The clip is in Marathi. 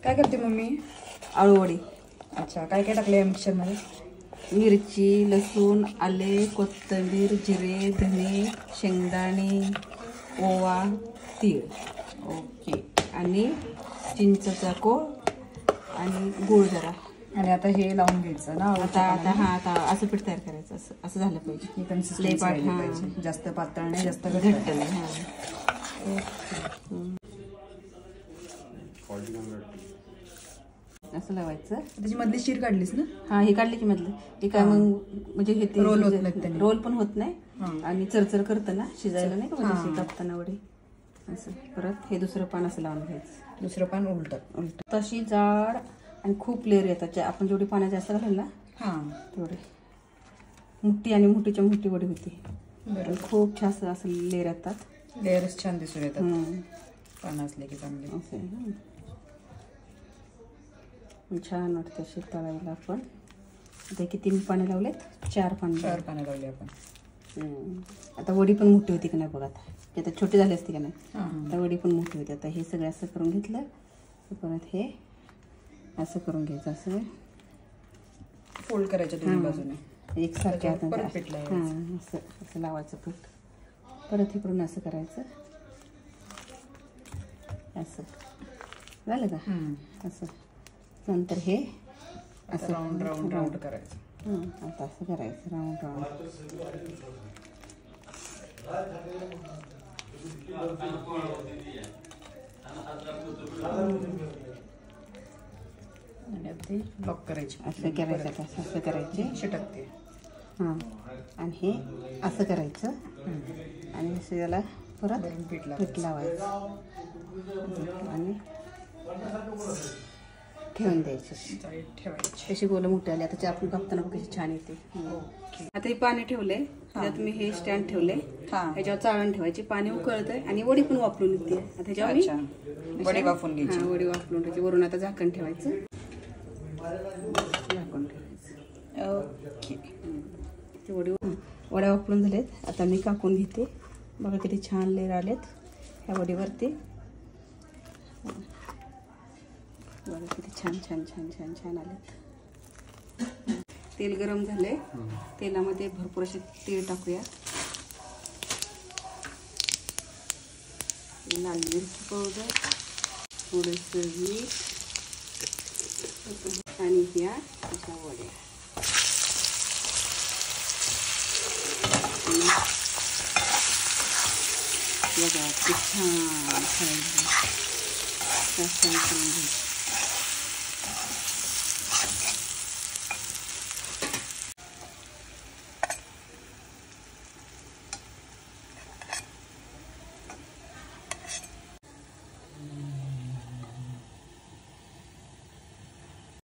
काय करते मम्मी? आळूवडी. अच्छा, काय काय टाकले मिक्सरमध्ये? मिरची, लसूण, आले, कोथिंबीर, जिरे, धने, शेंगदाणे, ओवा, तीळ. ओके. आणि चिंचचा कोळ आणि गूळ जरा. आणि आता हे लावून घ्यायचं ना. आता असं पीठ तयार करायचं. असं झालं पाहिजे. ही कन्सिस्टन्सी पाहिजे. जास्त पातळ नाही, जास्त घट्ट नाही. असं लावायचं. त्याची मधली शीर काढलीस ना? हा, हे काढली की मधलं. हे काय मग म्हणजे हे रोल होत नाही, रोल पण होत नाही आणि चरचर करतं ना, शिजायला नाही का म्हणजे कापताना वडी. असं परत हे दुसरं पान असं लावून घ्यायचं. दुसरं पान उलट. तशी जाड आणि खूप लेअर येतात. आपण जेवढी पानं जास्त घालून ना तेवढे मुठी आणि मुठीच्या मुठी वडी होती. खूप छान असं लेअर येतात. लेअरच छान दिसून येतात पानं असले की चांगले. असं छान वाटतं अशी तळायला. आपण आता किती पानं लावलेत? 4 पानं लावले आपण. आता वडी पण मोठी होती का नाही बघा. आता छोटी झाली असती का नाही, आता वडी पण मोठी होती. आता हे सगळं असं करून घेतलं. परत हे असं करून घ्यायचं. असं फोल्ड करायचं दोन्ही बाजूने एकसारख्या. असं लावायचं पीठ. परत इकडून असं करायचं. असं झालं का? असं नंतर हे असं राऊंड करायचं. आता असं करायचं राऊंड. आणि ते ब्लॉक करायचे. असं करायचं. असं करायचे. चिटकते. आणि हे असं करायचं. आणि असं याला परत पीठ लावायचं आणि ठेवून द्यायची. कशी गोल मोठी आली. आता आपण कापताना कशी छान येते. आता हे पाणी ठेवले. त्यात मी हे स्टँड ठेवले. ह्याच्यावर चाळण ठेवायची. पाणी उकळतंय आणि वडी पण वापरून येते. आता ह्याच्यावर वडी वाफवून घ्यायची. वडी वापरून घ्यायची. वरून आता झाकण ठेवायचं. झाकण ठेवायचं. ओके. वड्या वापरून झालेत. आता मी कापून घेते. बघा किती छान लेअर आलेत ह्या वडीवरती. बघा किती छान छान छान छान छान आलेत. तेल गरम झाले. तेलामध्ये भरपूर असे तेल टाकूया. लाल मिरची पावडर, थोडंसं मीठ आणि ह्या अशा वड्या. बघा किती छान छान करून घ्यायचं.